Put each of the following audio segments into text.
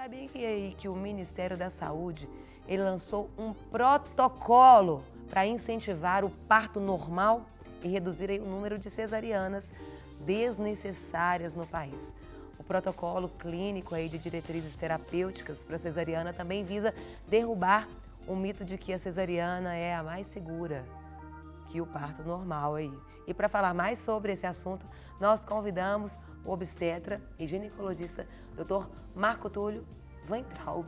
sabia que o Ministério da Saúde ele lançou um protocolo para incentivar o parto normal e reduzir aí o número de cesarianas desnecessárias no país? O protocolo clínico aí de diretrizes terapêuticas para cesariana também visa derrubar o mito de que a cesariana é a mais segura que o parto normal aí. E para falar mais sobre esse assunto, nós convidamos o obstetra e ginecologista Dr. Marco Túlio Weintraub.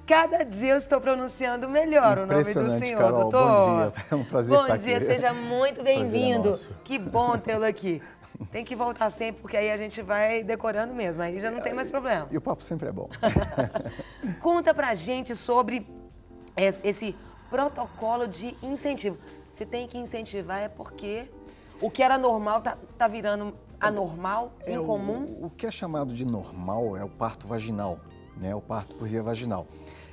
Cada dia eu estou pronunciando melhor o nome do senhor, Carol, doutor. Bom dia, é um prazer estar aqui. Bom dia, seja muito bem-vindo. Prazer é nosso. Que bom tê-lo aqui. Tem que voltar sempre, porque aí a gente vai decorando mesmo, aí já não tem mais problema. E o papo sempre é bom. Conta pra gente sobre esse protocolo de incentivo. Se tem que incentivar é porque o que era normal tá virando anormal, incomum? O que é chamado de normal é o parto vaginal, né? O parto por via vaginal.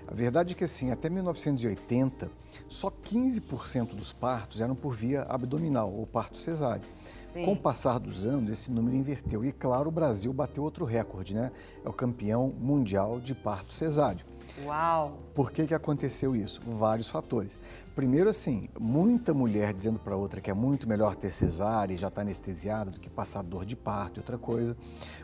A verdade é que, assim, até 1980, só 15% dos partos eram por via abdominal, ou parto cesáreo. Sim. Com o passar dos anos, esse número inverteu. E, claro, o Brasil bateu outro recorde, né? É o campeão mundial de parto cesáreo. Uau! Por que aconteceu isso? Vários fatores. Primeiro, assim, muita mulher dizendo para outra que é muito melhor ter cesárea e já está anestesiada do que passar dor de parto e outra coisa.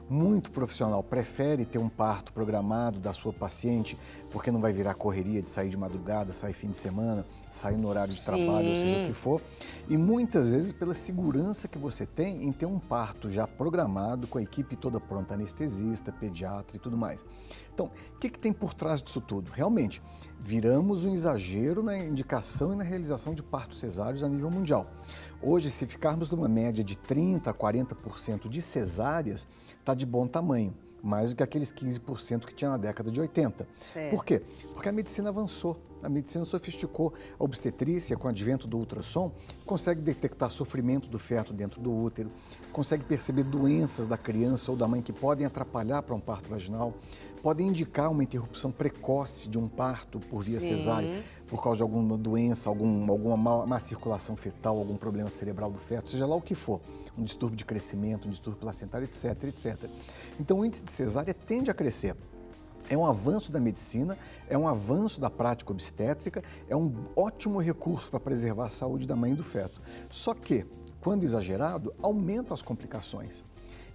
Muito profissional prefere ter um parto programado da sua paciente porque não vai virar correria de sair de madrugada, sair fim de semana, sair no horário de trabalho, ou seja o que for. E muitas vezes pela segurança que você tem em ter um parto já programado, com a equipe toda pronta, anestesista, pediatra e tudo mais. Então, o que tem por trás disso tudo? Realmente, viramos um exagero na indicação e na realização de partos cesáreos a nível mundial. Hoje, se ficarmos numa média de 30% a 40% de cesáreas, está de bom tamanho, mais do que aqueles 15% que tinha na década de 80. Certo. Por quê? Porque a medicina avançou, a medicina sofisticou. A obstetrícia, com o advento do ultrassom, consegue detectar sofrimento do feto dentro do útero, consegue perceber doenças da criança ou da mãe que podem atrapalhar para um parto vaginal, podem indicar uma interrupção precoce de um parto por via cesárea, por causa de alguma doença, alguma má circulação fetal, algum problema cerebral do feto, seja lá o que for, um distúrbio de crescimento, um distúrbio placentário, etc, etc. Então o índice de cesárea tende a crescer. É um avanço da medicina, é um avanço da prática obstétrica, é um ótimo recurso para preservar a saúde da mãe e do feto. Só que, quando exagerado, aumenta as complicações.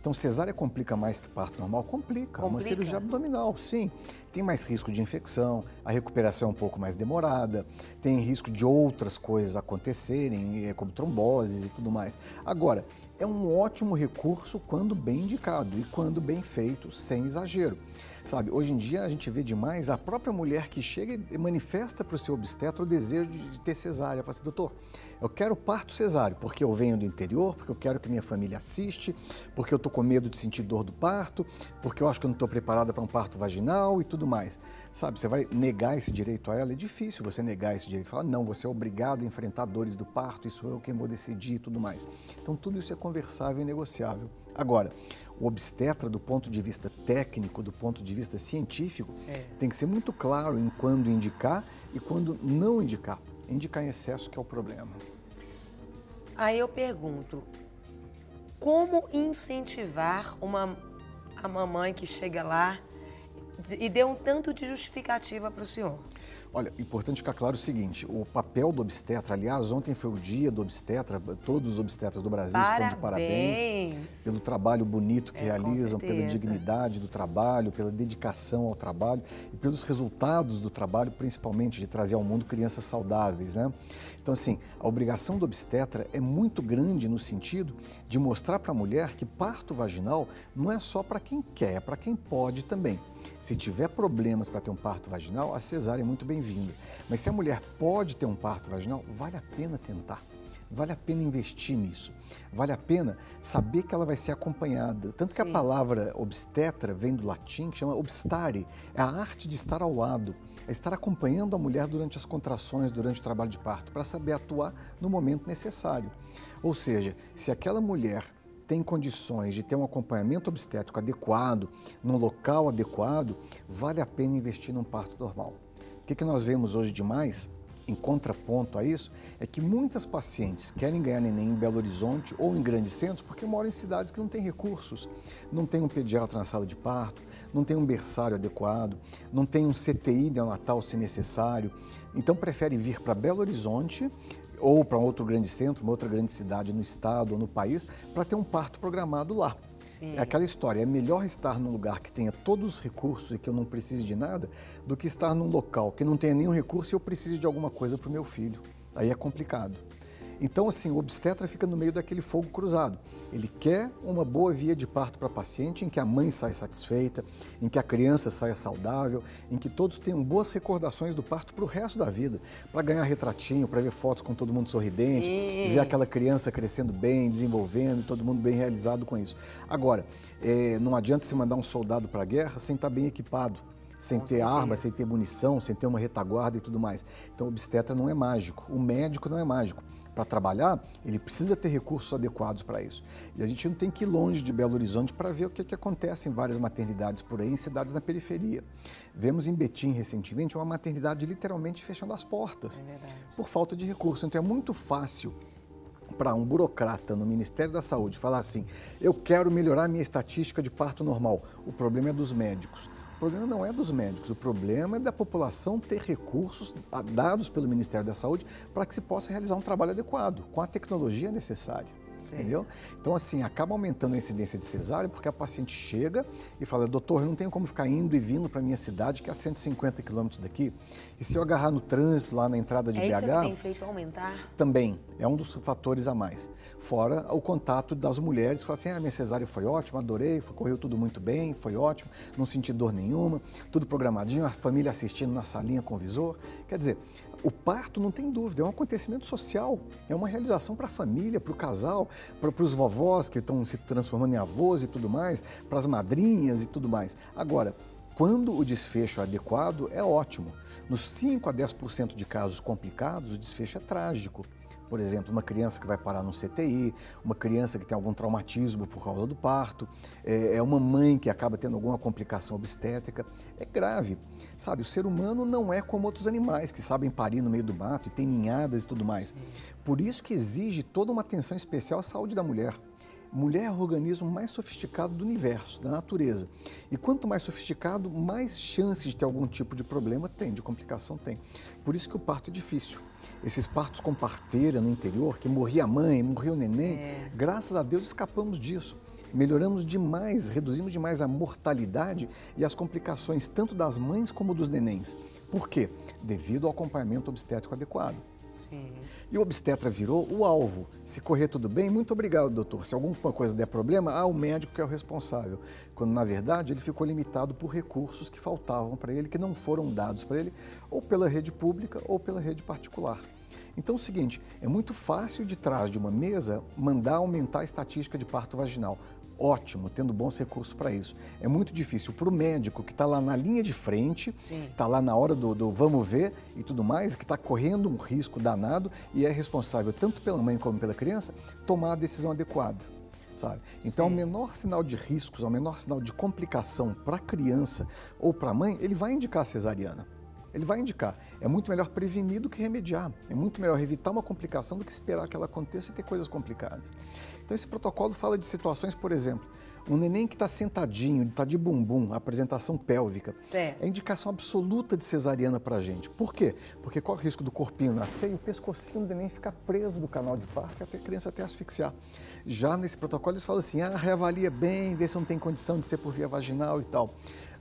Então, cesárea complica mais que parto normal? Complica. Uma cirurgia abdominal, sim. Tem mais risco de infecção, a recuperação é um pouco mais demorada, tem risco de outras coisas acontecerem, como tromboses e tudo mais. Agora, é um ótimo recurso quando bem indicado e quando bem feito, sem exagero. Sabe, hoje em dia a gente vê demais a própria mulher que chega e manifesta para o seu obstetra o desejo de ter cesárea. Fala assim, doutor, eu quero parto cesáreo, porque eu venho do interior, porque eu quero que minha família assiste, porque eu estou com medo de sentir dor do parto, porque eu acho que eu não estou preparada para um parto vaginal e tudo mais. Sabe, você vai negar esse direito a ela? É difícil você negar esse direito. Falar, não, você é obrigado a enfrentar dores do parto, isso eu quem vou decidir e tudo mais. Então, tudo isso é conversável e negociável. Agora, o obstetra, do ponto de vista técnico, do ponto de vista científico, tem que ser muito claro em quando indicar e quando não indicar. Indicar em excesso que é o problema. Aí eu pergunto, como incentivar a mamãe que chega lá e dê um tanto de justificativa para o senhor? Olha, importante ficar claro o seguinte, o papel do obstetra, aliás, ontem foi o dia do obstetra, todos os obstetras do Brasil estão de parabéns pelo trabalho bonito que realizam, pela dignidade do trabalho, pela dedicação ao trabalho e pelos resultados do trabalho, principalmente de trazer ao mundo crianças saudáveis, né? Então, assim, a obrigação do obstetra é muito grande no sentido de mostrar para a mulher que parto vaginal não é só para quem quer, é para quem pode também. Se tiver problemas para ter um parto vaginal, a cesárea é muito bem-vinda. Mas se a mulher pode ter um parto vaginal, vale a pena tentar. Vale a pena investir nisso. Vale a pena saber que ela vai ser acompanhada. Tanto que a palavra obstetra vem do latim, que chama obstare. É a arte de estar ao lado. É estar acompanhando a mulher durante as contrações, durante o trabalho de parto, para saber atuar no momento necessário. Ou seja, se aquela mulher tem condições de ter um acompanhamento obstétrico adequado, num local adequado, vale a pena investir num parto normal. O que nós vemos hoje demais? em contraponto a isso, é que muitas pacientes querem ganhar neném em Belo Horizonte ou em grandes centros porque moram em cidades que não têm recursos, não tem um pediatra na sala de parto, não tem um berçário adequado, não tem um CTI neonatal se necessário, então preferem vir para Belo Horizonte ou para outro grande centro, uma outra grande cidade no estado ou no país, para ter um parto programado lá. Sim. É aquela história, é melhor estar num lugar que tenha todos os recursos e que eu não precise de nada, do que estar num local que não tenha nenhum recurso e eu precise de alguma coisa para o meu filho. Aí é complicado. Então, assim, o obstetra fica no meio daquele fogo cruzado. Ele quer uma boa via de parto para a paciente, em que a mãe saia satisfeita, em que a criança saia saudável, em que todos tenham boas recordações do parto para o resto da vida, para ganhar retratinho, para ver fotos com todo mundo sorridente, Sim. ver aquela criança crescendo bem, desenvolvendo, todo mundo bem realizado com isso. Agora, não adianta se mandar um soldado para a guerra sem estar bem equipado, sem ter arma, sem ter munição, sem ter uma retaguarda e tudo mais. Então, o obstetra não é mágico, o médico não é mágico. Para trabalhar, ele precisa ter recursos adequados para isso. E a gente não tem que ir longe de Belo Horizonte para ver o que acontece em várias maternidades por aí, em cidades na periferia. Vemos em Betim, recentemente, uma maternidade literalmente fechando as portas, por falta de recursos. Então, é muito fácil para um burocrata no Ministério da Saúde falar assim, eu quero melhorar a minha estatística de parto normal. O problema é dos médicos. O problema não é dos médicos, o problema é da população ter recursos dados pelo Ministério da Saúde para que se possa realizar um trabalho adequado, com a tecnologia necessária. Sim. Entendeu? Então, assim, acaba aumentando a incidência de cesárea porque a paciente chega e fala, doutor, eu não tenho como ficar indo e vindo para a minha cidade, que é a 150 quilômetros daqui, e se eu agarrar no trânsito lá na entrada de BH... É isso que tem feito aumentar? Também, é um dos fatores a mais. Fora o contato das mulheres que falam assim, minha cesárea foi ótima, adorei, correu tudo muito bem, foi ótimo, não senti dor nenhuma, tudo programadinho, a família assistindo na salinha com o visor. Quer dizer, o parto, não tem dúvida, é um acontecimento social, é uma realização para a família, para o casal, para os vovós que estão se transformando em avós e tudo mais, para as madrinhas e tudo mais. Agora, quando o desfecho é adequado, é ótimo. Nos 5 a 10% de casos complicados, o desfecho é trágico. Por exemplo, uma criança que vai parar num CTI, uma criança que tem algum traumatismo por causa do parto, é uma mãe que acaba tendo alguma complicação obstétrica. É grave, sabe? O ser humano não é como outros animais que sabem parir no meio do mato e tem ninhadas e tudo mais. Por isso que exige toda uma atenção especial à saúde da mulher. Mulher é o organismo mais sofisticado do universo, da natureza. E quanto mais sofisticado, mais chances de ter algum tipo de problema tem, de complicação tem. Por isso que o parto é difícil. Esses partos com parteira no interior, que morria a mãe, morria o neném, graças a Deus escapamos disso. Melhoramos demais, reduzimos demais a mortalidade e as complicações tanto das mães como dos nenéns. Por quê? Devido ao acompanhamento obstétrico adequado. Sim. E o obstetra virou o alvo. Se correr tudo bem, muito obrigado, doutor. Se alguma coisa der problema, o médico que é o responsável. Quando, na verdade, ele ficou limitado por recursos que faltavam para ele, que não foram dados para ele, ou pela rede pública ou pela rede particular. Então é o seguinte, é muito fácil de trás de uma mesa mandar aumentar a estatística de parto vaginal. Ótimo, tendo bons recursos para isso. É muito difícil para o médico que está lá na linha de frente, está lá na hora do vamos ver e tudo mais, que está correndo um risco danado e é responsável tanto pela mãe como pela criança, tomar a decisão adequada, sabe? Então, ao menor sinal de riscos, ao menor sinal de complicação para a criança ou para a mãe, ele vai indicar a cesariana. Ele vai indicar. É muito melhor prevenir do que remediar. É muito melhor evitar uma complicação do que esperar que ela aconteça e ter coisas complicadas. Então, esse protocolo fala de situações, por exemplo, um neném que está sentadinho, está de bumbum, apresentação pélvica. É indicação absoluta de cesariana para a gente. Por quê? Porque corre o risco do corpinho nascer e o pescocinho do neném ficar preso do canal de parto, até a criança até asfixiar. Já nesse protocolo eles falam assim, reavalia bem, vê se não tem condição de ser por via vaginal e tal.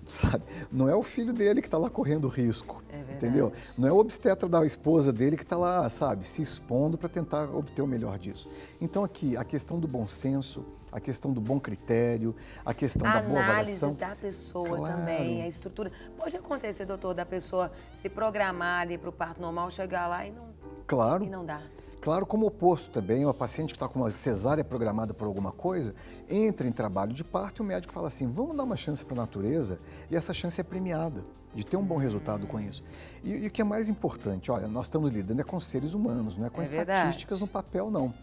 Sabe? Não é o filho dele que está lá correndo risco, entendeu? Não é o obstetra da esposa dele que está lá, sabe, se expondo para tentar obter o melhor disso. Então aqui, a questão do bom senso, a questão do bom critério, a questão da boa avaliação. A análise da pessoa também, a estrutura. Pode acontecer, doutor, da pessoa se programar para o parto normal, chegar lá e não dar. Claro, como oposto também, uma paciente que está com uma cesárea programada por alguma coisa, entra em trabalho de parto e o médico fala assim, vamos dar uma chance para a natureza e essa chance é premiada, de ter um bom resultado com isso. E o que é mais importante, olha, nós estamos lidando com seres humanos, não é com estatísticas no papel, não.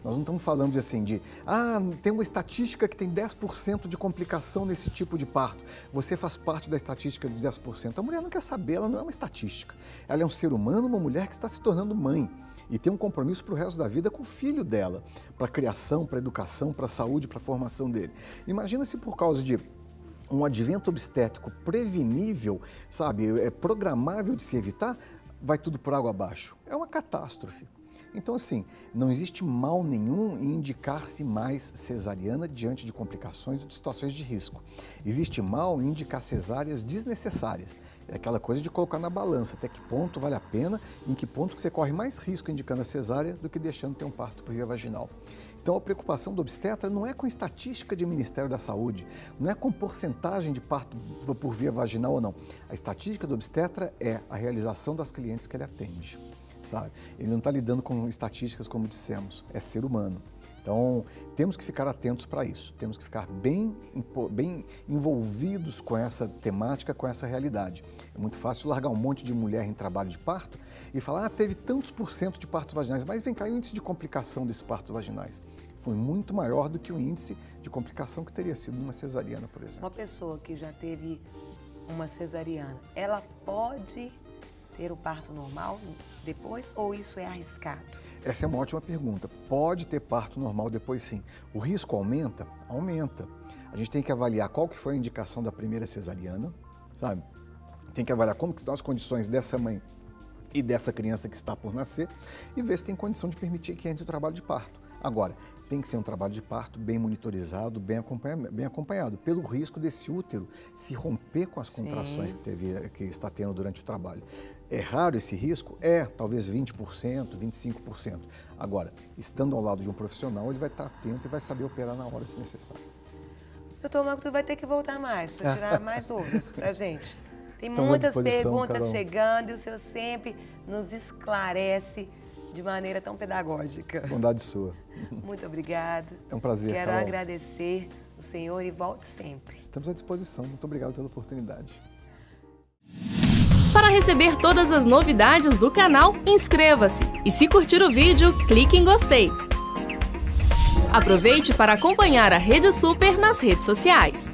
Nós não estamos falando de assim, tem uma estatística que tem 10% de complicação nesse tipo de parto. Você faz parte da estatística de 10%. A mulher não quer saber, ela não é uma estatística. Ela é um ser humano, uma mulher que está se tornando mãe e tem um compromisso para o resto da vida com o filho dela, para a criação, para a educação, para a saúde, para a formação dele. Imagina se por causa de um advento obstétrico prevenível, sabe, programável de se evitar, vai tudo por água abaixo. É uma catástrofe. Então, assim, não existe mal nenhum em indicar-se mais cesariana diante de complicações ou de situações de risco. Existe mal em indicar cesáreas desnecessárias. É aquela coisa de colocar na balança até que ponto vale a pena, em que ponto que você corre mais risco indicando a cesárea do que deixando ter um parto por via vaginal. Então, a preocupação do obstetra não é com estatística de Ministério da Saúde, não é com porcentagem de parto por via vaginal ou não. A estatística do obstetra é a realização das clientes que ele atende, sabe? Ele não está lidando com estatísticas, como dissemos, é ser humano. Então, temos que ficar atentos para isso, temos que ficar bem envolvidos com essa temática, com essa realidade. É muito fácil largar um monte de mulher em trabalho de parto e falar, teve tantos % de partos vaginais, mas vem cá, e o índice de complicação desses partos vaginais foi muito maior do que o índice de complicação que teria sido numa cesariana, por exemplo. Uma pessoa que já teve uma cesariana, ela pode ter o parto normal depois ou isso é arriscado? Essa é uma ótima pergunta. Pode ter parto normal depois, sim. O risco aumenta? Aumenta. A gente tem que avaliar qual que foi a indicação da primeira cesariana, sabe? Tem que avaliar como que estão as condições dessa mãe e dessa criança que está por nascer e ver se tem condição de permitir que entre o trabalho de parto. Agora, tem que ser um trabalho de parto bem monitorizado, bem acompanhado, pelo risco desse útero se romper com as contrações que está tendo durante o trabalho. É raro esse risco? Talvez 20%, 25%. Agora, estando ao lado de um profissional, ele vai estar atento e vai saber operar na hora se necessário. Doutor Marco, tu vai ter que voltar mais para tirar mais dúvidas para a gente. Tem muitas perguntas chegando e o senhor sempre nos esclarece de maneira tão pedagógica. Bondade sua. Muito obrigada. É um prazer, Quero Carol. agradecer o senhor e volte sempre. Estamos à disposição. Muito obrigado pela oportunidade. Para receber todas as novidades do canal, inscreva-se e se curtir o vídeo, clique em gostei. Aproveite para acompanhar a Rede Super nas redes sociais.